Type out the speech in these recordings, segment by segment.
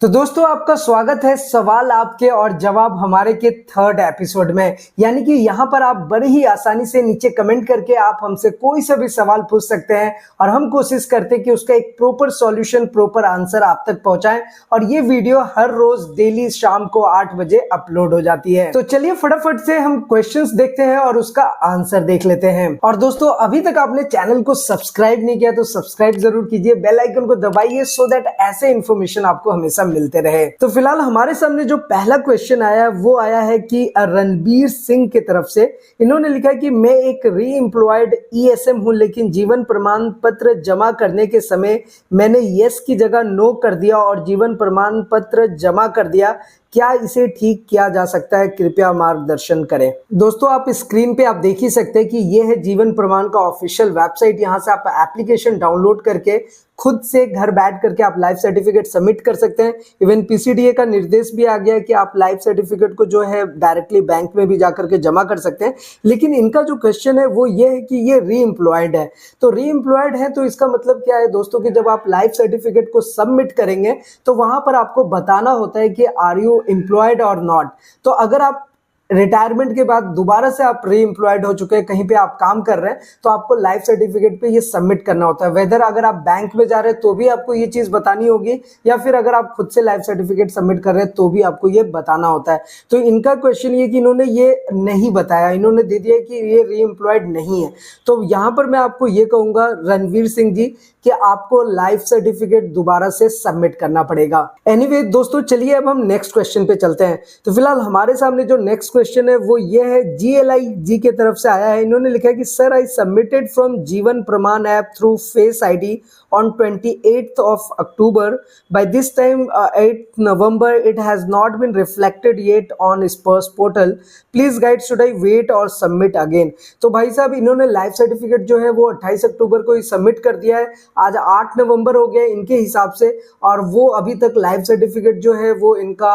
तो दोस्तों आपका स्वागत है सवाल आपके और जवाब हमारे के थर्ड एपिसोड में। यानी कि यहाँ पर आप बड़ी ही आसानी से नीचे कमेंट करके आप हमसे कोई सा भी सवाल पूछ सकते हैं और हम कोशिश करते हैं कि उसका एक प्रॉपर सॉल्यूशन, प्रॉपर आंसर आप तक पहुंचाएं। और ये वीडियो हर रोज डेली शाम को 8 बजे अपलोड हो जाती है। तो चलिए फटाफट से हम क्वेश्चंस देखते हैं और उसका आंसर देख लेते हैं। और दोस्तों अभी तक आपने चैनल को सब्सक्राइब नहीं किया तो सब्सक्राइब जरूर कीजिए, बेल आइकन को दबाइए सो दैट ऐसे इन्फॉर्मेशन आपको हमेशा मिलते रहे। तो फिलहाल हमारे सामने जो पहला क्वेश्चन आया है वो आया है कि रणबीर सिंह की तरफ से। इन्होंने लिखा है कि मैं एक री एम्प्लॉयड ईएसएम हूं, लेकिन जीवन प्रमाण पत्र जमा करने के समय मैंने यस की जगह नो कर दिया और जीवन प्रमाण पत्र जमा कर दिया। क्या इसे ठीक किया जा सकता है? कृपया मार्गदर्शन करें। दोस्तों आप स्क्रीन पे आप देख ही सकते हैं कि ये है जीवन प्रमाण का ऑफिशियल वेबसाइट। यहाँ से आप एप्लीकेशन डाउनलोड करके खुद से घर बैठ करके आप लाइफ सर्टिफिकेट सबमिट कर सकते हैं। इवन पीसीडीए का निर्देश भी आ गया है कि आप लाइफ सर्टिफिकेट को जो है डायरेक्टली बैंक में भी जाकर के जमा कर सकते हैं। लेकिन इनका जो क्वेश्चन है वो ये है कि ये री एम्प्लॉयड है। तो री एम्प्लॉयड है तो इसका मतलब क्या है दोस्तों कि जब आप लाइफ सर्टिफिकेट को सबमिट करेंगे तो वहां पर आपको बताना होता है कि आर यू एम्प्लॉयड और नॉट। तो अगर आप रिटायरमेंट के बाद दोबारा से आप री एम्प्लॉयड हो चुके हैं, कहीं पे आप काम कर रहे हैं, तो आपको लाइफ सर्टिफिकेट पे ये सबमिट करना होता है। वेदर अगर आप बैंक में जा रहे हैं तो भी आपको ये चीज बतानी होगी, या फिर अगर आप खुद से लाइफ सर्टिफिकेट सबमिट कर रहे हैं तो भी आपको ये बताना होता है। तो इनका क्वेश्चन ये कि इन्होंने ये नहीं बताया, इन्होंने दे दिया कि ये री एम्प्लॉयड नहीं है। तो यहाँ पर मैं आपको ये कहूंगा रणवीर सिंह जी कि आपको लाइफ सर्टिफिकेट दोबारा से सबमिट करना पड़ेगा। एनीवे दोस्तों चलिए अब हम नेक्स्ट क्वेश्चन पे चलते हैं। तो फिलहाल हमारे सामने जो नेक्स्ट क्वेश्चन है वो ये है, जीएलआई जी के तरफ से आया है। इन्होंने लिखा है कि सर आई सबमिटेड फ्रॉम जीवन प्रमाण app through face ID on 28th of October. By this time 8th November it has not been reflected yet on Spurs portal. Please guide, should I wait or submit again? तो भाई साहब इन्होंने life certificate जो है वो 28 अक्टूबर को ही submit कर दिया है। आज 8 नवंबर हो गया इनके हिसाब से और वो अभी तक लाइफ सर्टिफिकेट जो है वो इनका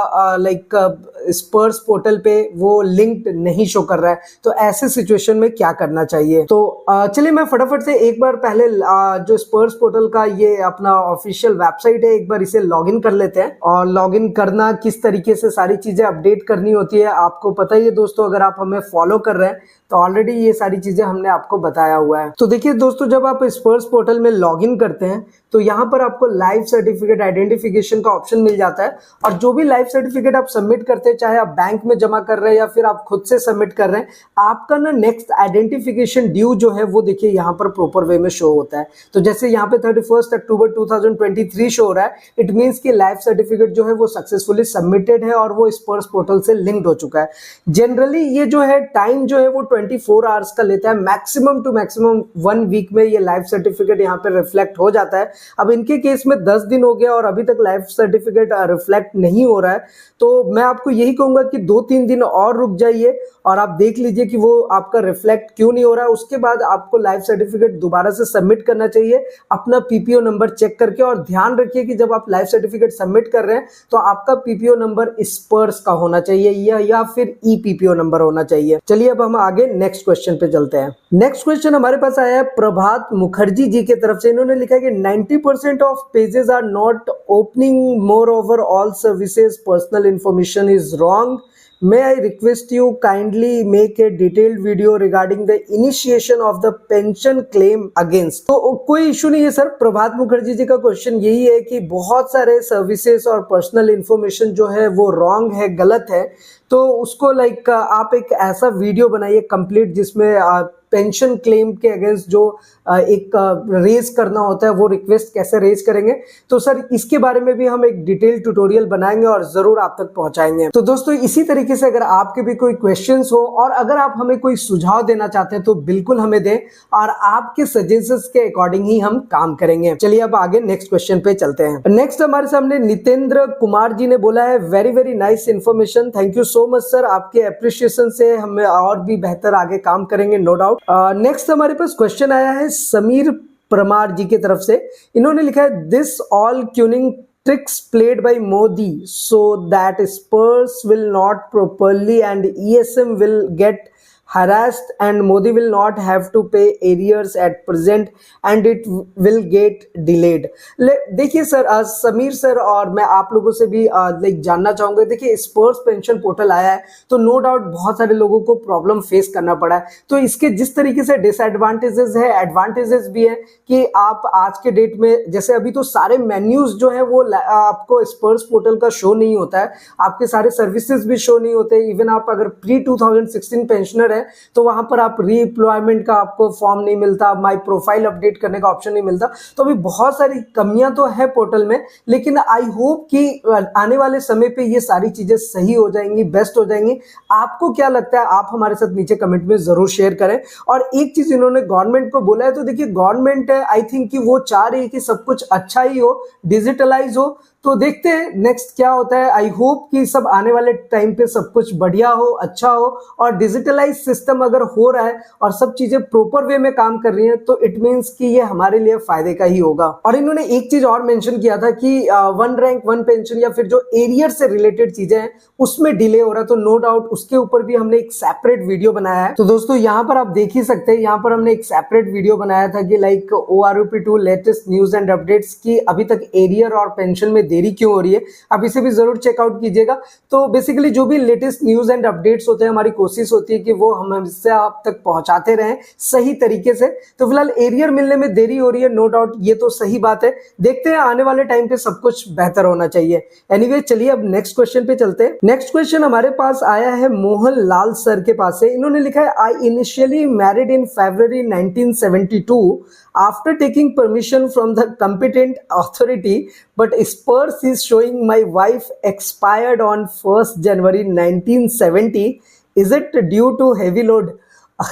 स्पर्स पोर्टल पे वो लिंक्ड नहीं शो कर रहा है। तो ऐसे सिचुएशन में क्या करना चाहिए? तो चलिए मैं फटाफट से एक बार पहले जो स्पर्स पोर्टल का ये अपना ऑफिशियल वेबसाइट है, एक बार इसे लॉगिन कर लेते हैं। और लॉगिन करना किस तरीके से सारी चीजें अपडेट करनी होती है आपको पता ही है दोस्तों, अगर आप हमें फॉलो कर रहे हैं तो ऑलरेडी ये सारी चीजें हमने आपको बताया हुआ है। तो देखिए दोस्तों जब आप स्पर्स पोर्टल में लॉगिन करते हैं तो यहाँ पर आपको लाइफ सर्टिफिकेट आइडेंटिफिकेशन का ऑप्शन मिल जाता है। और जो भी लाइफ सर्टिफिकेट आप सबमिट करते हैं, चाहे आप बैंक में जमा कर रहे हैं या फिर आप खुद से सबमिट कर रहे हैं, आपका ना नेक्स्ट आइडेंटिफिकेशन ड्यू जो है वो देखिए यहाँ पर प्रॉपर वे में शो होता है। तो जैसे यहाँ पे 31 अक्टूबर 2023 शो हो रहा है, इट मीन्स कि लाइफ सर्टिफिकेट जो है वो सक्सेसफुली सबमिटेड है और वो स्पर्स पोर्टल से लिंक्ड हो चुका है। जनरली ये जो है टाइम जो है वो 24 आवर्स का लेता है, मैक्सिमम टू मैक्सिमम 1 वीक में ये लाइफ सर्टिफिकेट यहाँ पे रिफ्लेक्ट हो जाता है। अब इनके केस में 10 दिन हो गया और अभी तक लाइफ सर्टिफिकेट रिफ्लेक्ट नहीं हो रहा है। तो मैं आपको यही कहूंगा कि 2-3 दिन और रुक जाइए और आप देख लीजिए कि वो आपका रिफ्लेक्ट क्यों नहीं हो रहा है। उसके बाद आपको लाइफ सर्टिफिकेट दोबारा से सबमिट करना चाहिए अपना पीपीओ नंबर चेक करके। और ध्यान रखिए कि जब आप लाइफ सर्टिफिकेट सबमिट कर रहे हैं तो आपका पीपीओ नंबर स्पर्स का होना चाहिए या फिर ई पीपीओ नंबर होना चाहिए। चलिए अब हम आगे नेक्स्ट क्वेश्चन पे चलते हैं। नेक्स्ट क्वेश्चन हमारे पास आया है प्रभात मुखर्जी जी की तरफ से। इन्होंने लिखा है कि 90% of pages are not opening, moreover all services personal information is wrong. May I request you kindly make a detailed video regarding the initiation of the pension claim against. तो कोई इशू नहीं है sir. प्रभात मुखर्जी जी का question यही है कि बहुत सारे सर्विसेज और पर्सनल इंफॉर्मेशन जो है वो रॉन्ग है, गलत है। तो उसको आप एक ऐसा वीडियो बनाइए कंप्लीट जिसमें पेंशन क्लेम के अगेंस्ट जो एक रेज करना होता है वो रिक्वेस्ट कैसे रेज करेंगे, तो सर इसके बारे में भी हम एक डिटेल ट्यूटोरियल बनाएंगे और जरूर आप तक पहुंचाएंगे। तो दोस्तों इसी तरीके से अगर आपके भी कोई क्वेश्चंस हो और अगर आप हमें कोई सुझाव देना चाहते हैं तो बिल्कुल हमें दें और आपके सजेशंस के अकॉर्डिंग ही हम काम करेंगे। चलिए अब आगे नेक्स्ट क्वेश्चन पे चलते हैं। नेक्स्ट हमारे सामने नितेंद्र कुमार जी ने बोला है, very very nice information, thank you so much sir, आपके अप्रिशिएशन से हमें और भी बेहतर आगे काम करेंगे नो डाउट। नेक्स्ट हमारे पास क्वेश्चन आया है समीर परमार जी की तरफ से। इन्होंने लिखा है, this all tuning tricks played by Modi so that Spurs will not properly and ESM will get harassed and Modi will not have to pay arrears at present and it will get delayed। देखिए sir, Sameer sir और मैं आप लोगों से भी like जानना चाहूंगा। देखिए स्पर्स पेंशन पोर्टल आया है तो नो डाउट बहुत सारे लोगों को प्रॉब्लम फेस करना पड़ा है। तो इसके जिस तरीके से डिसएडवांटेजेस है, एडवांटेजेस भी है कि आप आज के डेट में जैसे अभी तो सारे मेन्यूज जो है वो आपको स्पर्स पोर्टल का शो नहीं होता है, आपके सारे सर्विसेज भी शो नहीं होते। इवन आप अगर प्री 2016 पेंशनर है तो वहां पर आप रीएम्प्लॉयमेंट का आपको फॉर्म नहीं मिलता, माई प्रोफाइल अपडेट करने का ऑप्शन नहीं मिलता। तो अभी बहुत सारी कमियां तो है पोर्टल में, लेकिन आई होप कि आने वाले समय पे ये सारी चीजें सही हो जाएंगी, बेस्ट हो जाएंगी। आपको क्या लगता है आप हमारे साथ नीचे कमेंट में जरूर शेयर करें। और एक चीज इन्होंने गवर्नमेंट को बोला है, तो देखिए गवर्नमेंट है आई थिंक कि वो चाह रही है कि सब कुछ अच्छा ही हो, डिजिटलाइज हो। तो देखते हैं नेक्स्ट क्या होता है। आई होप कि सब आने वाले टाइम पे सब कुछ बढ़िया हो, अच्छा हो, और डिजिटलाइज सिस्टम अगर हो रहा है और सब चीजें प्रॉपर वे में काम कर रही हैं तो इट मींस कि ये हमारे लिए फायदे का ही होगा। और इन्होंने एक चीज और मेंशन किया था कि वन रैंक वन पेंशन या फिर जो एरियर से रिलेटेड चीजें हैं उसमें डिले हो रहा है। तो नो डाउट उसके ऊपर भी हमने एक सेपरेट वीडियो बनाया है। तो दोस्तों यहाँ पर आप देख ही सकते हैं, यहाँ पर हमने एक सेपरेट वीडियो बनाया था कि like ORP2 latest news and updates की अभी तक एरियर और पेंशन में देरी क्यों हो रही है, आप इसे भी जरूर चेकआउट कीजिएगा। तो बेसिकली जो भी लेटेस्ट न्यूज एंड अपडेट्स होते हैं, हमारी कोशिश होती है कि वो हम इससे आप तक पहुंचाते रहें सही तरीके से। तो फिलहाल एरियर मिलने में देरी हो रही है, नो डाउट ये तो सही बात है। देखते हैं आने वाले टाइम पे सब कुछ बेहतर होना चाहिए। एनीवे चलिए अब नेक्स्ट क्वेश्चन पे चलते हैं। नेक्स्ट क्वेश्चन हमारे पास आया है मोहन लाल सर के पास से। इन्होंने लिखा है, I initially married in February 1972 after taking permission from the competent authority, but Spurs is showing my wife expired on 1st January 1970. Is it due to heavy load?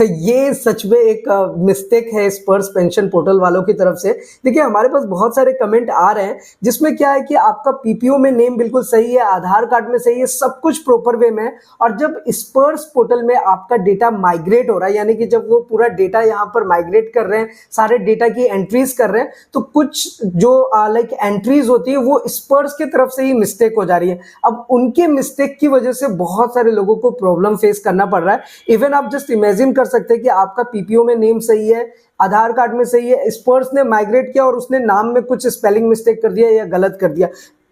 ये सच में एक मिस्टेक है स्पर्स पेंशन पोर्टल वालों की तरफ से। देखिए हमारे पास बहुत सारे कमेंट आ रहे हैं जिसमें क्या है कि आपका पीपीओ में नेम बिल्कुल सही है, आधार कार्ड में सही है, सब कुछ प्रॉपर वे में है। और जब स्पर्स पोर्टल में आपका डेटा माइग्रेट हो रहा है, यानी कि जब वो पूरा डेटा यहाँ पर माइग्रेट कर रहे हैं, सारे डेटा की एंट्रीज कर रहे हैं, तो कुछ जो लाइक एंट्रीज होती है वो स्पर्स की तरफ से ही मिस्टेक हो जा रही है। अब उनके मिस्टेक की वजह से बहुत सारे लोगों को प्रॉब्लम फेस करना पड़ रहा है। इवन आप जस्ट इमेजिन कर सकते हैं कि आपका पीपीओ में नेम सही है, आधार कार्ड में सही है, स्पर्स ने माइग्रेट किया और उसने नाम में कुछ स्पेलिंग मिस्टेक कर दिया या गलत कर दिया।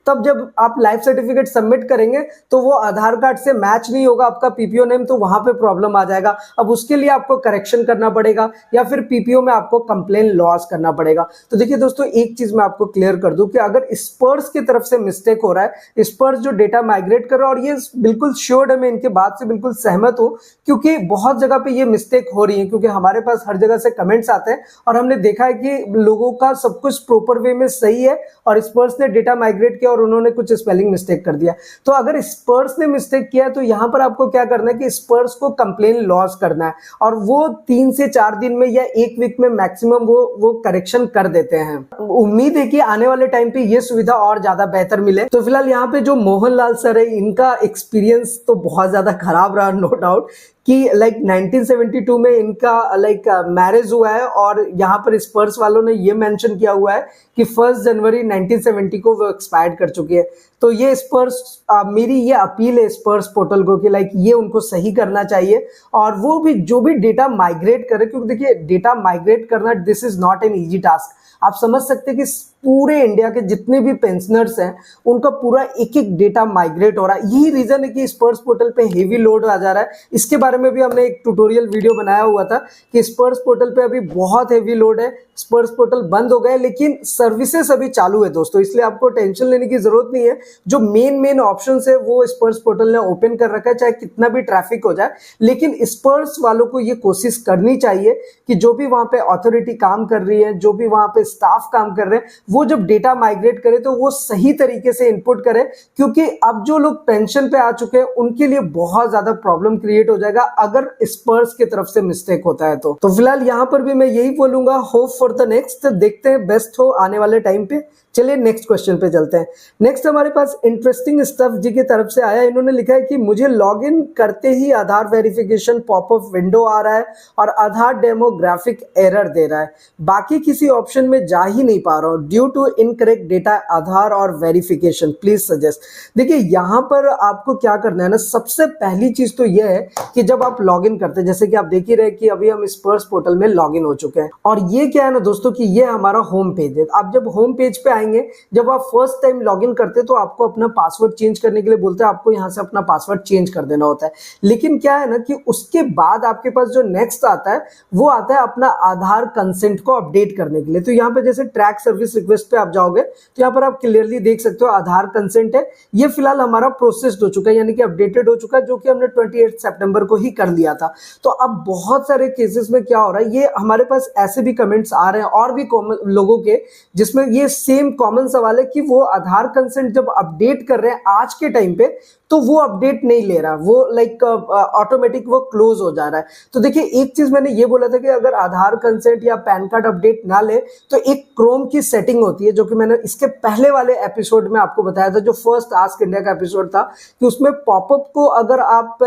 तब जब आप लाइफ सर्टिफिकेट सबमिट करेंगे तो वो आधार कार्ड से मैच नहीं होगा आपका पीपीओ नेम, तो वहां पे प्रॉब्लम आ जाएगा। अब उसके लिए आपको करेक्शन करना पड़ेगा या फिर पीपीओ में आपको कंप्लेन लॉस करना पड़ेगा। तो देखिए दोस्तों, एक चीज मैं आपको क्लियर कर दूं कि अगर स्पर्स की तरफ से मिस्टेक हो रहा है, स्पर्स जो डेटा माइग्रेट कर रहा है, और ये बिल्कुल श्योर्ड है, मैं इनके बात से बिल्कुल सहमत हूं क्योंकि बहुत जगह पे ये मिस्टेक हो रही है, क्योंकि हमारे पास हर जगह से कमेंट्स आते हैं और हमने देखा है कि लोगों का सब कुछ प्रॉपर वे में सही है और स्पर्स ने डेटा माइग्रेट किया और उन्होंने कुछ स्पेलिंग मिस्टेक कर दिया। तो अगर स्पर्स ने मिस्टेक किया है तो यहां पर आपको क्या करना है कि स्पर्स को कंप्लेन लॉस करना है और वो 3 से 4 दिन में या 1 वीक में मैक्सिमम वो करेक्शन कर देते हैं। उम्मीद है कि आने वाले टाइम पे ये सुविधा और ज्यादा बेहतर मिले। तो फिलहाल यहाँ पे जो मोहनलाल सर है, इनका एक्सपीरियंस तो बहुत ज्यादा खराब रहा, नो डाउट, कि लाइक 1972 में इनका लाइक मैरिज हुआ है और यहाँ पर स्पर्स वालों ने ये मेंशन किया हुआ है कि 1 जनवरी 1970 को वो एक्सपायर्ड कर चुकी है। तो ये स्पर्स मेरी ये अपील है स्पर्स पोर्टल को कि लाइक ये उनको सही करना चाहिए और वो भी जो भी डेटा माइग्रेट करे, क्योंकि देखिए डेटा माइग्रेट करना this is not an easy task. आप समझ सकते हैं कि पूरे इंडिया के जितने भी पेंशनर्स हैं उनका पूरा एक एक डेटा माइग्रेट हो रहा है। यही रीजन है कि स्पर्स पोर्टल पे हेवी लोड आ जा रहा है। इसके बारे में भी हमने एक ट्यूटोरियल वीडियो बनाया हुआ था कि स्पर्स पोर्टल पे अभी बहुत हेवी लोड है। स्पर्स पोर्टल बंद हो गए लेकिन सर्विसेज अभी चालू है दोस्तों, इसलिए आपको टेंशन लेने की जरूरत नहीं है। जो मेन ऑप्शन है वो स्पर्स पोर्टल ने ओपन कर रखा है, चाहे कितना भी ट्रैफिक हो जाए। लेकिन स्पर्स वालों को ये कोशिश करनी चाहिए कि जो भी वहां पे अथॉरिटी काम कर रही है, जो भी वहां पे स्टाफ काम कर रहे हैं, वो जब डेटा माइग्रेट करे तो वो सही तरीके से इनपुट करे, क्योंकि अब जो लोग पेंशन पे आ चुके हैं उनके लिए बहुत ज्यादा प्रॉब्लम क्रिएट हो जाएगा अगर स्पर्स की तरफ से मिस्टेक होता है। तो फिलहाल यहाँ पर भी मैं यही बोलूंगा, होप फॉर द नेक्स्ट। देखते हैं बेस्ट हो आने वाले टाइम पे। चलिए नेक्स्ट क्वेश्चन पे चलते हैं। नेक्स्ट हमारे पास इंटरेस्टिंग स्टफ जी की तरफ से आया। इन्होंने लिखा है कि मुझे लॉगिन करते ही आधार वेरिफिकेशन पॉपअप विंडो आ रहा है और आधार डेमोग्राफिक एरर दे रहा है, बाकी किसी ऑप्शन में जा ही नहीं पा रहा हूँ ड्यू टू इनकरेक्ट डेटा आधार और वेरिफिकेशन, प्लीज सजेस्ट। देखिए यहाँ पर आपको क्या करना है ना, सबसे पहली चीज तो यह है कि जब आप लॉगिन करते हैं, जैसे कि आप देख ही रहे कि अभी हम स्पर्श पोर्टल में लॉगिन हो चुके हैं और ये क्या है ना दोस्तों कि ये हमारा होम पेज है। आप जब होम पेज पे आएंगे, जब आप फर्स्ट टाइम लॉगिन करते हैं तो आपको अपना पासवर्ड चेंज करने के लिए बोलते हैं, आपको यहाँ से अपना पासवर्ड चेंज कर देना होता है। लेकिन क्या है ना कि उसके बाद आपके पास जो नेक्स्ट आता है वो आता है अपना आधार कंसेंट को अपडेट करने के लिए। तो यहाँ पे जैसे ट्रैक सर्विस रिक्वेस्ट पे आप जाओगे तो यहाँ पर आप क्लियरली देख सकते हो आधार कंसेंट है, ये फिलहाल हमारा प्रोसेस्ड हो चुका है, यानी कि अपडेटेड हो चुका है, जो कि हमने 28 सितंबर को ही कर लिया था। तो अब बहुत सारे केसेस में क्या हो रहा है, ये हमारे पास ऐसे भी कमेंट्स आ रहे हैं और भी कॉमन लोगों के, जिसमें ये सेम कॉमन सवाल है कि वो आधार कंसेंट जब अपडेट कर रहे हैं आज के टाइम पे तो वो अपडेट नहीं ले रहा, वो लाइक ऑटोमेटिक वो क्लोज हो जा रहा है। तो देखिए एक चीज मैंने ये बोला था कि अगर आधार कंसेंट या पैन कार्ड अपडेट ना ले तो एक क्रोम की सेटिंग होती है, जो कि मैंने इसके पहले वाले एपिसोड में आपको बताया था, जो फर्स्ट आस्क इंडिया का एपिसोड था, कि उसमें पॉपअप को अगर आप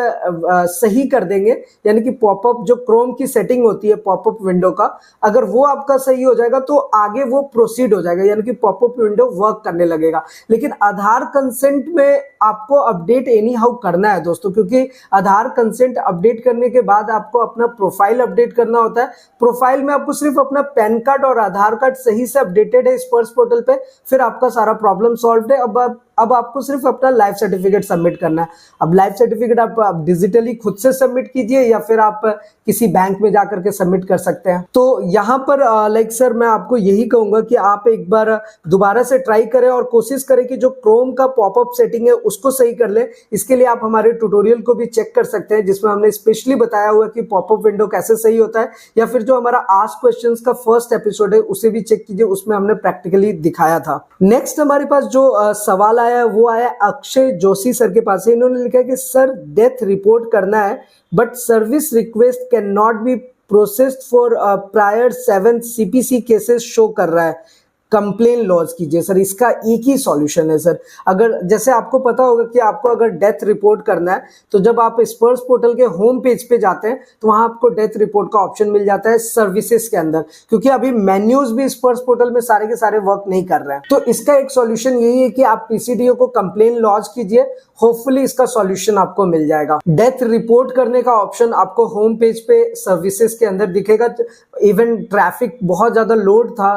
सही कर देंगे, यानी कि पॉपअप जो क्रोम की सेटिंग होती है पॉपअप विंडो का, अगर वो आपका सही हो जाएगा तो आगे वो प्रोसीड हो जाएगा, यानी कि पॉपअप विंडो वर्क करने लगेगा। लेकिन आधार कंसेंट में आपको अपडेट एनी हाउ करना है दोस्तों, क्योंकि आधार कंसेंट अपडेट करने के बाद आपको अपना प्रोफाइल अपडेट करना होता है। प्रोफाइल में आपको सिर्फ अपना पैन कार्ड और आधार कार्ड सही से अपडेटेड है स्पर्श पोर्टल पे, फिर आपका सारा प्रॉब्लम सॉल्व है। अब आपको सिर्फ अपना लाइफ सर्टिफिकेट सबमिट करना है। अब लाइफ सर्टिफिकेट आप डिजिटली खुद से सबमिट कीजिए या फिर आप किसी बैंक में जाकर के सबमिट कर सकते हैं। तो यहाँ पर लाइक सर मैं आपको यही कहूंगा कि आप एक बार दोबारा से ट्राई करें और कोशिश करें कि जो क्रोम का पॉपअप सेटिंग है उसको सही कर ले। इसके लिए आप हमारे ट्यूटोरियल को भी चेक कर सकते हैं, जिसमें हमने स्पेशली बताया हुआ है कि पॉपअप विंडो कैसे सही होता है, या फिर जो हमारा आस्क क्वेश्चंस का फर्स्ट एपिसोड है उसे भी चेक कीजिए, उसमें हमने प्रैक्टिकली दिखाया था। नेक्स्ट हमारे पास जो सवाल आया वो आया अक्षय जोशी सर के पास से। इन्होंने लिखा है कि सर डेथ रिपोर्ट करना है but service request can not be processed for prior 7 CPC cases show कर रहा है, कंप्लेन लॉज कीजिए सर। इसका एक ही सॉल्यूशन है सर। अगर जैसे आपको पता होगा कि आपको अगर डेथ रिपोर्ट करना है तो जब आप स्पर्श पोर्टल के होम पेज पे जाते हैं तो वहां आपको डेथ रिपोर्ट का ऑप्शन मिल जाता है सर्विसेज के अंदर, क्योंकि अभी मेन्यूज भी स्पर्श पोर्टल में सारे के सारे वर्क नहीं कर रहे हैं। तो इसका एक सॉल्यूशन यही है कि आप पीसीडीओ को कंप्लेन लॉज कीजिए, होपफुली इसका सॉल्यूशन आपको मिल जाएगा। डेथ रिपोर्ट करने का ऑप्शन आपको होम पेज पे सर्विसेज के अंदर दिखेगा। इवन ट्रैफिक बहुत ज्यादा लोड था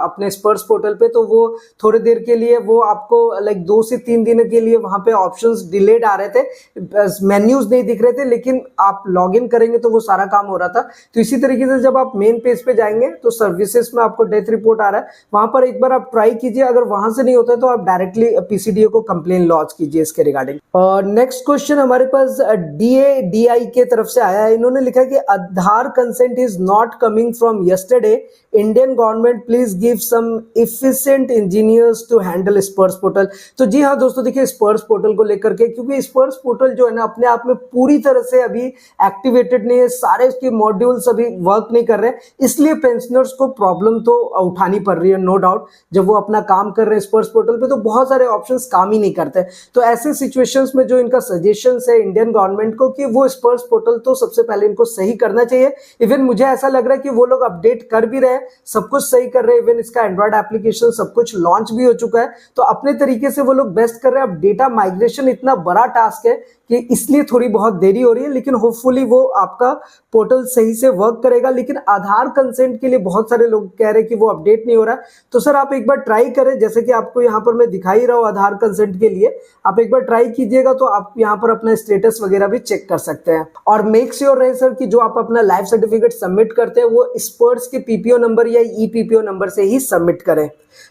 अपने स्पर्श पोर्टल पे, तो वो थोड़ी देर के लिए वो आपको लाइक 2 से 3 दिन के लिए वहां पे ऑप्शंस डिलेड आ रहे थे, मेन्यूज नहीं दिख रहे थे, लेकिन आप लॉगिन करेंगे तो वो सारा काम हो रहा था। तो इसी तरीके से जब आप मेन पेज पे जाएंगे तो सर्विसेज में आपको डेथ रिपोर्ट आ रहा है, वहां पर एक बार आप ट्राई कीजिए। अगर वहां से नहीं होता है तो आप डायरेक्टली पीसीडीओ को कंप्लेन लॉन्च कीजिए इसके रिगार्डिंग। और नेक्स्ट क्वेश्चन हमारे पास DADI के तरफ से आया है। इन्होंने लिखा है कि Aadhaar consent is not coming from yesterday, Indian government please give some efficient engineers to handle Sparsh portal. तो जी हाँ दोस्तों, देखिए स्पर्श पोर्टल को लेकर के, क्योंकि स्पर्श पोर्टल जो है ना अपने आप में पूरी तरह से अभी एक्टिवेटेड नहीं है, सारे उसके मॉड्यूल्स अभी वर्क नहीं कर रहे हैं, इसलिए पेंशनर्स को प्रॉब्लम तो उठानी पड़ रही है नो डाउट। जब वो अपना काम कर रहे हैं स्पर्श पोर्टल पे तो बहुत सारे ऑप्शंस काम ही नहीं करते। तो ऐसे सिचुएशंस में जो इनका सजेशन है इंडियन गवर्नमेंट को कि वो स्पर्श पोर्टल तो सबसे पहले इनको सही करना चाहिए। इवन मुझे ऐसा लग रहा है कि वो लोग अपडेट कर भी रहे हैं, सब कुछ सही कर रहे हैं, इवन इसका एंड्रॉइड एप्लीकेशन सब कुछ लॉन्च भी हो चुका है, तो अपने तरीके से वो लोग बेस्ट कर रहे हैं। अब डेटा माइग्रेशन इतना बड़ा टास्क है कि इसलिए थोड़ी बहुत देरी हो रही है, लेकिन होपफुली वो आपका पोर्टल सही से वर्क करेगा। लेकिन आधार कंसेंट के लिए बहुत सारे लोग कह रहे हैं कि वो अपडेट नहीं हो रहा है, तो सर आप एक बार ट्राई करें, जैसे कि आपको यहाँ पर मैं दिखाई रहा हूँ आधार कंसेंट के लिए, आप एक बार ट्राई कीजिएगा तो आप यहाँ पर अपना स्टेटस वगैरह भी चेक कर सकते हैं। और मेक श्योर रहे सर कि जो आप अपना लाइफ सर्टिफिकेट सबमिट करते हैं वो स्पर्श के पीपीओ नंबर या ईपीपीओ नंबर से ही सबमिट करें।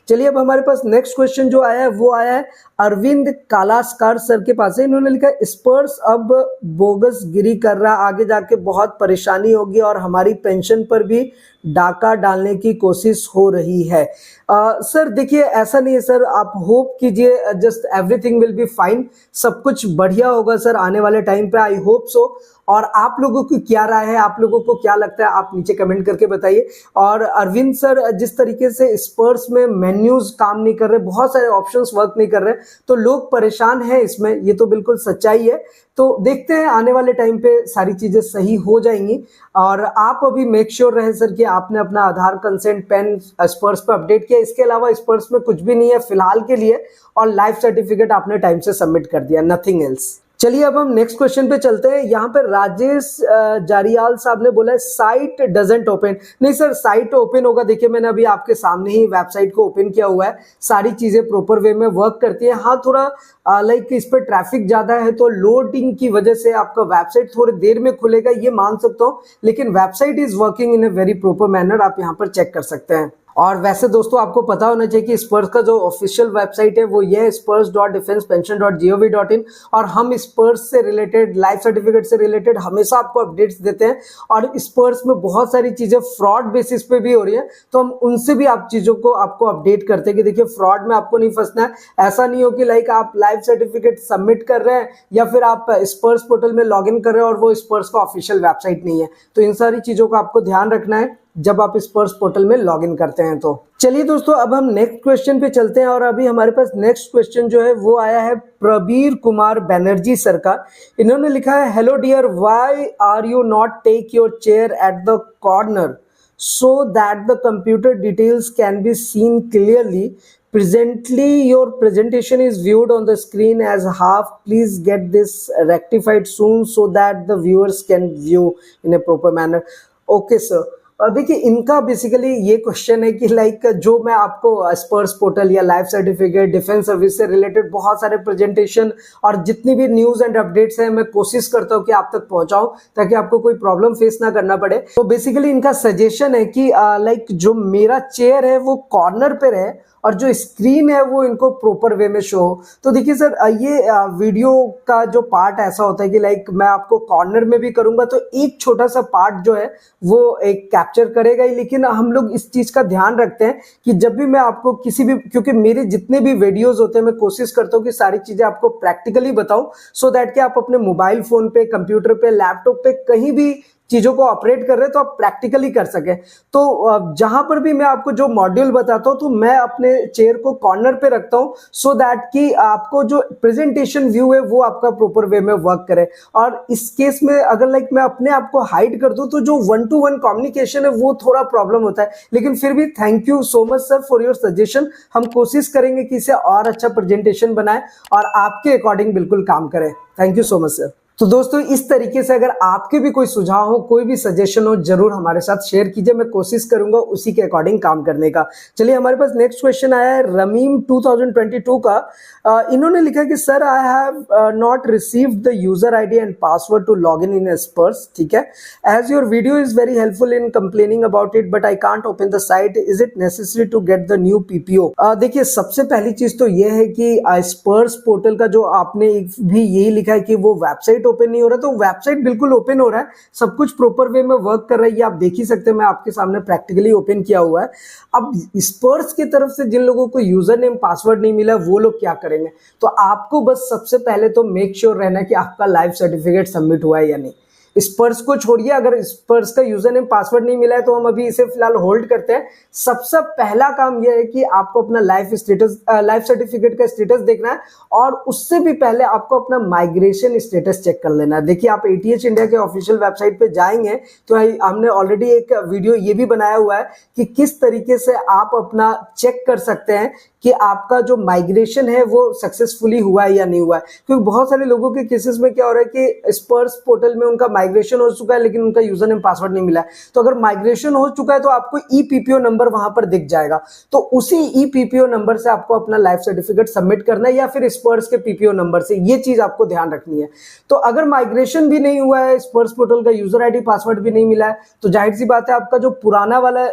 चलिए अब हमारे पास नेक्स्ट क्वेश्चन जो आया है वो आया है अरविंद कालास्कार सर के पास है। इन्होंने लिखा है स्पर्श अब बोगस गिरी कर रहा, आगे जाके बहुत परेशानी होगी और हमारी पेंशन पर भी डाका डालने की कोशिश हो रही है। सर देखिए ऐसा नहीं है सर, आप होप कीजिए, just everything will be fine, सब कुछ बढ़िया होगा सर आने वाले टाइम पे, आई होप सो। और आप लोगों की क्या राय है, आप लोगों को क्या लगता है, आप नीचे कमेंट करके बताइए। और अरविंद सर, जिस तरीके से स्पर्स में मेन्यूज काम नहीं कर रहे, बहुत सारे ऑप्शंस वर्क नहीं कर रहे, तो लोग परेशान हैं इसमें, ये तो बिल्कुल सच्चाई है। तो देखते हैं आने वाले टाइम पे सारी चीजें सही हो जाएंगी। और आप अभी मेक श्योर रहे सर कि आपने अपना आधार, कंसेंट, पेन स्पर्स पे अपडेट किया। इसके अलावा स्पर्स में कुछ भी नहीं है फिलहाल के लिए, और लाइफ सर्टिफिकेट आपने टाइम से सबमिट कर दिया, नथिंग एल्स। चलिए अब हम नेक्स्ट क्वेश्चन पे चलते हैं। यहाँ पे राजेश जारियाल साहब ने बोला है साइट डजंट ओपन। नहीं सर, साइट ओपन होगा। देखिए मैंने अभी आपके सामने ही वेबसाइट को ओपन किया हुआ है, सारी चीजें प्रॉपर वे में वर्क करती है। हाँ, थोड़ा लाइक इस पर ट्रैफिक ज्यादा है तो लोडिंग की वजह से आपका वेबसाइट थोड़ी देर में खुलेगा, ये मान सकता हूँ, लेकिन website is working in a very proper manner, आप यहाँ पर चेक कर सकते हैं। और वैसे दोस्तों आपको पता होना चाहिए कि स्पर्स का जो ऑफिशियल वेबसाइट है वो ये है spurs.defensepension.gov.in, और हम स्पर्स से रिलेटेड, लाइफ सर्टिफिकेट से रिलेटेड हमेशा आपको अपडेट्स देते हैं। और स्पर्स में बहुत सारी चीजें फ्रॉड बेसिस पे भी हो रही है, तो हम उनसे भी आप चीजों को आपको अपडेट करते हैं कि देखिए फ्रॉड में आपको नहीं फंसना है। ऐसा नहीं हो कि लाइक आप लाइफ सर्टिफिकेट सबमिट कर रहे हैं या फिर आप स्पर्स पोर्टल में लॉग इन कर रहे हैं और वो स्पर्स का ऑफिशियल वेबसाइट नहीं है। तो इन सारी चीजों का आपको ध्यान रखना है जब आप स्पर्स पोर्टल में लॉग इन करते हैं। तो चलिए दोस्तों अब हम नेक्स्ट क्वेश्चन पे चलते हैं। और अभी हमारे पास नेक्स्ट क्वेश्चन जो है वो आया है प्रबीर कुमार बनर्जी सर का। इन्होंने लिखा है, hello dear, why are you not take your chair at the corner so that the computer details can be seen clearly. Presently your presentation is viewed on the screen as half. Please get this rectified soon so that the viewers can view in a proper manner. Okay sir, देखिए इनका basically ये question है कि like जो मैं आपको स्पर्स portal या life certificate, defence service से रिलेटेड बहुत सारे प्रेजेंटेशन और जितनी भी न्यूज एंड अपडेट्स हैं मैं कोशिश करता हूँ कि आप तक पहुंचाऊं ताकि आपको कोई प्रॉब्लम फेस ना करना पड़े। तो बेसिकली इनका सजेशन है कि लाइक जो मेरा चेयर है वो कॉर्नर पे रहे और जो स्क्रीन है वो इनको प्रॉपर वे में शो हो। तो देखिए सर, ये वीडियो का जो पार्ट ऐसा होता है कि लाइक मैं आपको कॉर्नर में भी करूंगा तो एक छोटा सा पार्ट जो है वो एक कैप्चर करेगा ही, लेकिन हम लोग इस चीज का ध्यान रखते हैं कि जब भी मैं आपको किसी भी, क्योंकि मेरे जितने भी वीडियोस होते हैं मैं कोशिश करता हूँ कि सारी चीजें आपको प्रैक्टिकली बताऊं, सो दैट कि आप अपने मोबाइल फोन पे, कंप्यूटर पे, लैपटॉप पे कहीं भी चीजों को ऑपरेट कर रहे हैं तो आप प्रैक्टिकली कर सके। तो जहां पर भी मैं आपको जो मॉड्यूल बताता हूं तो मैं अपने चेयर को कॉर्नर पे रखता हूं सो दैट कि आपको जो प्रेजेंटेशन व्यू है वो आपका प्रॉपर वे में वर्क करे। और इस केस में अगर लाइक मैं अपने आप को हाइड कर दूं तो जो 1-to-1 कम्युनिकेशन है वो थोड़ा प्रॉब्लम होता है। लेकिन फिर भी thank you so much sir for your suggestion. हम कोशिश करेंगे कि इसे और अच्छा प्रेजेंटेशन बनाए और आपके अकॉर्डिंग बिल्कुल काम करें। Thank you so much sir. तो दोस्तों इस तरीके से अगर आपके भी कोई सुझाव हो, कोई भी सजेशन हो, जरूर हमारे साथ शेयर कीजिए, मैं कोशिश करूंगा उसी के अकॉर्डिंग काम करने का। चलिए हमारे पास नेक्स्ट क्वेश्चन आया है रमीम 2022 का। इन्होंने लिखा कि sir I have not received the user ID and password to log in Sparsh. ठीक है, as your video is very helpful in complaining about it but I can't open the site, is it necessary to get the new PPO? देखिए सबसे पहली चीज तो यह है कि स्पर्स पोर्टल का जो आपने भी यही लिखा है कि वो वेबसाइट ओपन नहीं हो रहा, तो वेबसाइट बिल्कुल ओपन हो रहा है, सब कुछ प्रॉपर वे में वर्क कर रहा है, ये आप देख ही सकते हैं, मैं आपके सामने प्रैक्टिकली ओपन किया हुआ है। अब स्पर्स की तरफ से जिन लोगों को यूजर नेम पासवर्ड नहीं मिला वो लोग क्या करेंगे? तो आपको बस सबसे पहले तो मेक श्योर रहना कि आपका लाइफ सर्टिफिकेट सबमिट हुआ है या नहीं। स्पर्स को छोड़िए, अगर स्पर्स का यूजर नेम पासवर्ड नहीं मिला है तो हम अभी इसे फिलहाल होल्ड करते हैं। सबसे पहला काम यह है कि आपको अपना लाइफ सर्टिफिकेट का स्टेटस देखना है और उससे भी पहले आपको अपना माइग्रेशन स्टेटस चेक कर लेना है। देखिए आप ATH इंडिया के ऑफिशियल वेबसाइट पे जाएंगे तो हमने ऑलरेडी एक वीडियो ये भी बनाया हुआ है कि किस तरीके से आप अपना चेक कर सकते हैं कि आपका जो माइग्रेशन है वो सक्सेसफुली हुआ है या नहीं हुआ है। क्योंकि बहुत सारे लोगों के केसेस में क्या हो रहा है कि स्पर्स पोर्टल में उनका माइग्रेशन हो चुका है लेकिन उनका यूजर नेम पासवर्ड नहीं मिला है। तो अगर माइग्रेशन हो चुका है तो आपको EPPO नंबर वहां पर दिख जाएगा, तो उसी EPPO नंबर से आपको अपना लाइफ सर्टिफिकेट सबमिट करना है या फिर स्पर्स के PPO नंबर से, ये चीज आपको ध्यान रखनी है। तो अगर माइग्रेशन भी नहीं हुआ है, स्पर्स पोर्टल का यूजर ID पासवर्ड भी नहीं मिला है, तो जाहिर सी बात है आपका जो पुराना वाला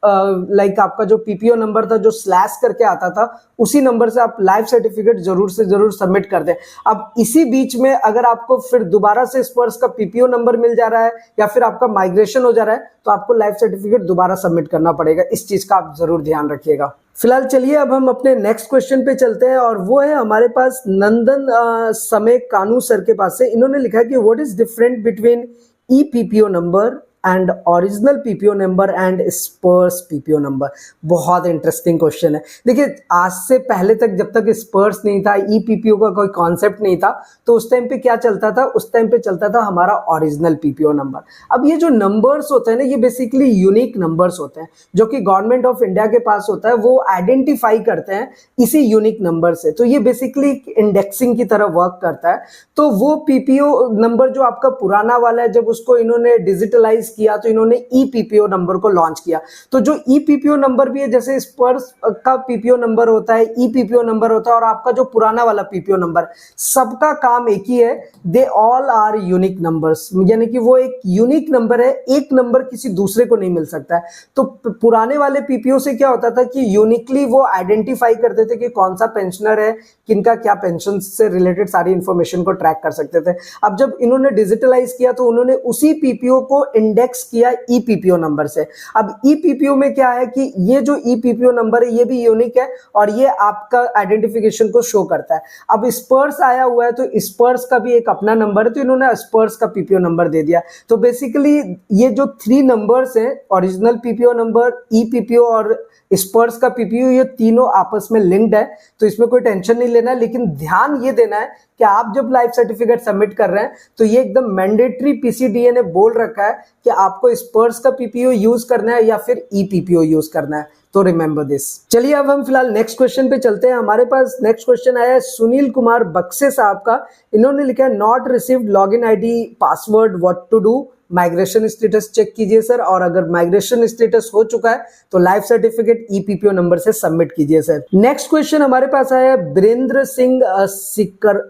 लाइक आपका जो पीपीओ नंबर था जो स्लैश करके आता था, उसी नंबर से आप लाइफ सर्टिफिकेट जरूर से जरूर सबमिट कर दें। अब इसी बीच में अगर आपको फिर दोबारा से स्पर्श का पीपीओ नंबर मिल जा रहा है या फिर आपका माइग्रेशन हो जा रहा है तो आपको लाइफ सर्टिफिकेट दोबारा सबमिट करना पड़ेगा। इस चीज का आप जरूर ध्यान रखिएगा। फिलहाल चलिए अब हम अपने नेक्स्ट क्वेश्चन पे चलते हैं और वो है हमारे पास नंदन समय कानू सर के पास से। इन्होंने लिखा है कि what is different between E PPO number and original PPO number and स्पर्श पीपीओ नंबर। बहुत इंटरेस्टिंग क्वेश्चन है। देखिए आज से पहले तक जब तक स्पर्श नहीं था, ई पीपीओ का कोई कॉन्सेप्ट नहीं था, तो उस टाइम पे क्या चलता था, उस टाइम पे चलता था हमारा ओरिजिनल पीपीओ नंबर। अब ये जो नंबर्स होते हैं ना, ये बेसिकली यूनिक नंबर्स होते हैं जो कि गवर्नमेंट ऑफ इंडिया के पास होता है, वो आइडेंटिफाई करते हैं इसी यूनिक नंबर से। तो ये बेसिकली इंडेक्सिंग की तरह वर्क करता है। तो वो पीपीओ नंबर जो आपका पुराना वाला है, जब उसको इन्होंने डिजिटलाइज किया तो इन्होंने ई पीपीओ नंबर को लॉन्च किया। तो जो ई पीपीओ नंबर भी है, जैसे स्पर्श का पीपीओ नंबर होता है, ई पीपीओ नंबर होता है और आपका जो पुराना वाला पीपीओ नंबर, सबका काम एक ही है, they all are unique numbers. यानी कि वो एक यूनिक नंबर है, एक नंबर किसी दूसरे को नहीं मिल सकता है। तो पुराने वाले पीपीओ से क्या होता था कि यूनिकली वो आइडेंटिफाई करते थे कि कौन सा पेंशनर है, किनका क्या पेंशन से रिलेटेड सारी इंफॉर्मेशन को ट्रैक कर सकते थे। अब जब इन्होंने डिजिटलाइज किया तो उन्होंने उसी पीपीओ को इंडेक्स किया ई पीपीओ नंबर से। अब ई पीपीओ में क्या है कि ये जो ई पीपीओ नंबर है ये भी यूनिक है और ये आपका आइडेंटिफिकेशन को शो करता है। अब स्पर्श आया हुआ है तो स्पर्श का भी एक अपना नंबर है, तो इन्होंने स्पर्श का पीपीओ नंबर दे दिया। तो बेसिकली ये जो 3 नंबर्स हैं, ओरिजिनल पीपीओ नंबर, ई पीपीओ और स्पर्श का पीपीओ, ये तीनों आपस में लिंक्ड है। तो इसमें कोई टेंशन नहीं लेना है, लेकिन ध्यान ये देना है कि आप जब लाइफ सर्टिफिकेट सबमिट कर रहे हैं तो ये एकदम मैंडेटरी पीसीडीए ने बोल रखा है कि आपको स्पर्श का पीपीओ यूज करना है या फिर ई पीपीओ यूज करना है। तो रिमेंबर दिस। चलिए अब हम फिलहाल नेक्स्ट क्वेश्चन पे चलते हैं। हमारे पास नेक्स्ट क्वेश्चन आया है सुनील कुमार बक्से साहब का। इन्होंने लिखा है not received login ID password, what to do. Migration status check कीजिए सर, और अगर माइग्रेशन स्टेटस हो चुका है तो life certificate e PPO number से सबमिट कीजिए सर। नेक्स्ट क्वेश्चन हमारे पास आया है बीरेंद्र सिंह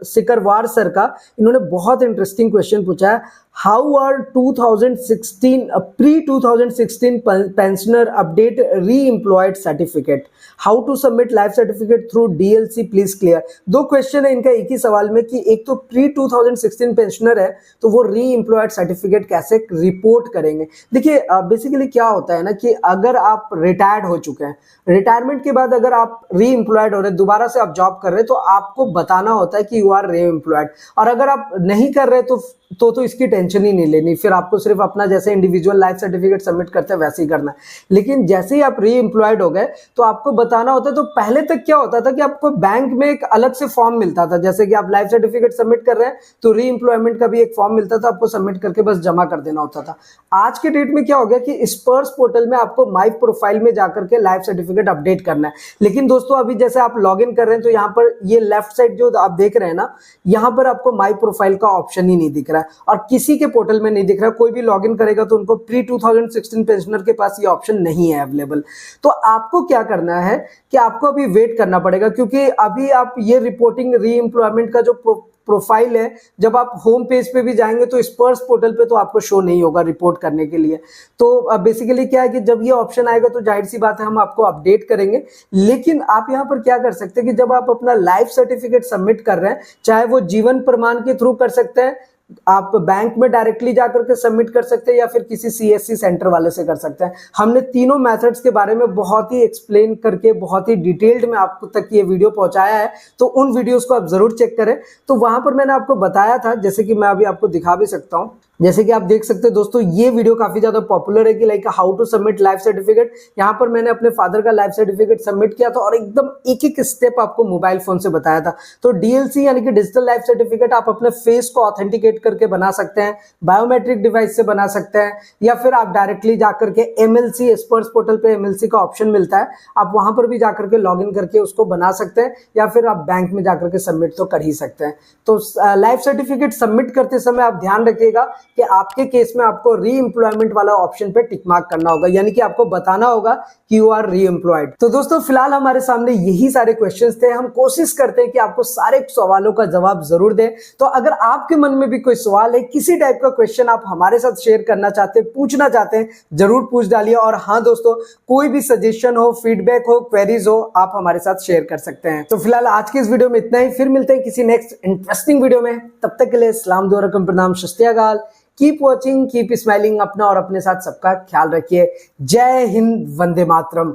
सिकरवार सर का। इन्होंने बहुत इंटरेस्टिंग क्वेश्चन पूछा है, how are 2016 pre 2016 pensioner update re employed certificate, how to submit life certificate through DLC please clear. 2 question है इनका एक ही सवाल में कि एक तो प्री 2016 पेंशनर है तो वो री एम्प्लॉयड सर्टिफिकेट कैसे रिपोर्ट करेंगे। देखिए बेसिकली क्या होता है ना कि अगर आप रिटायर्ड हो चुके हैं, रिटायरमेंट के बाद अगर आप री एम्प्लॉयड हो रहे हैं, दोबारा से आप जॉब कर रहे हैं, तो आपको बताना होता है कि यू आर री एम्प्लॉयड। और अगर आप नहीं कर रहे तो इसकी टेंशन ही नहीं लेनी, फिर आपको सिर्फ अपना जैसे इंडिविजुअल लाइफ सर्टिफिकेट सबमिट करते हैं वैसे ही करना है। लेकिन जैसे ही आप री एम्प्लॉयड हो गए तो आपको बताना होता है। तो पहले तक क्या होता था कि आपको बैंक में एक अलग से फॉर्म मिलता था, जैसे कि आप लाइफ सर्टिफिकेट सबमिट कर रहे हैं तो री एम्प्लॉयमेंट का भी एक फॉर्म मिलता था, आपको सबमिट करके बस जमा कर देना होता था। आज के डेट में क्या हो गया कि स्पर्श पोर्टल में आपको माई प्रोफाइल में जाकर के लाइफ सर्टिफिकेट अपडेट करना है। लेकिन दोस्तों अभी जैसे आप लॉग इन कर रहे हैं तो यहाँ पर ये लेफ्ट साइड जो आप देख रहे हैं ना, यहाँ पर आपको माई प्रोफाइल का ऑप्शन ही नहीं दिख रहा है और किसी के पोर्टल में नहीं दिख रहा है। कोई भी लॉगिन करेगा तो उनको प्री 2016 पेंशनर के पास ये ऑप्शन नहीं है अवेलेबल। तो आपको क्या करना है कि आपको अभी वेट करना पड़ेगा, क्योंकि अभी आप ये रिपोर्टिंग री एम्प्लॉयमेंट का जो प्रोफाइल है, जब आप होम पेज पे भी जाएंगे तो स्पर्श पोर्टल पे तो आपको शो नहीं होगा रिपोर्ट करने के लिए। तो बेसिकली क्या है कि जब ये ऑप्शन आएगा तो जाहिर सी बात है हम आपको अपडेट करेंगे। लेकिन आप यहाँ पर क्या कर सकते हैं कि जब आप अपना लाइफ सर्टिफिकेट सबमिट कर रहे हैं, चाहे वो जीवन प्रमाण के थ्रू कर सकते हैं, आप बैंक में डायरेक्टली जाकर के सबमिट कर सकते हैं या फिर किसी सीएससी सेंटर वाले से कर सकते हैं। हमने तीनों मेथड्स के बारे में बहुत ही एक्सप्लेन करके बहुत ही डिटेल्ड में आपको तक ये वीडियो पहुंचाया है, तो उन वीडियोस को आप जरूर चेक करें। तो वहां पर मैंने आपको बताया था, जैसे कि मैं अभी आपको दिखा भी सकता हूं, जैसे कि आप देख सकते हैं दोस्तों ये वीडियो काफी ज्यादा पॉपुलर है कि like how to submit life certificate. यहाँ पर मैंने अपने फादर का लाइफ सर्टिफिकेट सबमिट किया था और एकदम एक एक स्टेप आपको मोबाइल फोन से बताया था। तो डीएलसी यानी कि डिजिटल लाइफ सर्टिफिकेट आप अपने फेस को ऑथेंटिकेट करके बना सकते हैं, बायोमेट्रिक डिवाइस से बना सकते हैं, या फिर आप डायरेक्टली जाकर के एमएलसी स्पर्श पोर्टल पे एमएलसी का ऑप्शन मिलता है, आप वहां पर भी जाकर के लॉग इन करके उसको बना सकते हैं, या फिर आप बैंक में जाकर के सबमिट तो कर ही सकते हैं। तो लाइफ सर्टिफिकेट सबमिट करते समय आप ध्यान रखिएगा कि आपके केस में आपको री एम्प्लॉयमेंट वाला ऑप्शन पे टिक मार्क करना होगा, यानी कि आपको बताना होगा कि यू आर री एम्प्लॉयड। तो दोस्तों फिलहाल हमारे सामने यही सारे क्वेश्चंस थे। हम कोशिश करते हैं कि आपको सारे सवालों का जवाब जरूर दें। तो अगर आपके मन में भी कोई सवाल है, किसी टाइप का क्वेश्चन आप हमारे साथ शेयर करना चाहते हैं, पूछना चाहते हैं, जरूर पूछ डालिए। और हाँ दोस्तों, कोई भी सजेशन हो, फीडबैक हो, क्वेरीज हो, आप हमारे साथ शेयर कर सकते हैं। तो फिलहाल आज की इस वीडियो में इतना ही, फिर मिलते हैं किसी नेक्स्ट इंटरेस्टिंग वीडियो में। तब तक के लिए सलाम दो रकम प्रणाम, शस्त्यागाल। Keep watching, keep smiling. अपना और अपने साथ सबका ख्याल रखिए। जय हिंद, वंदे मातरम।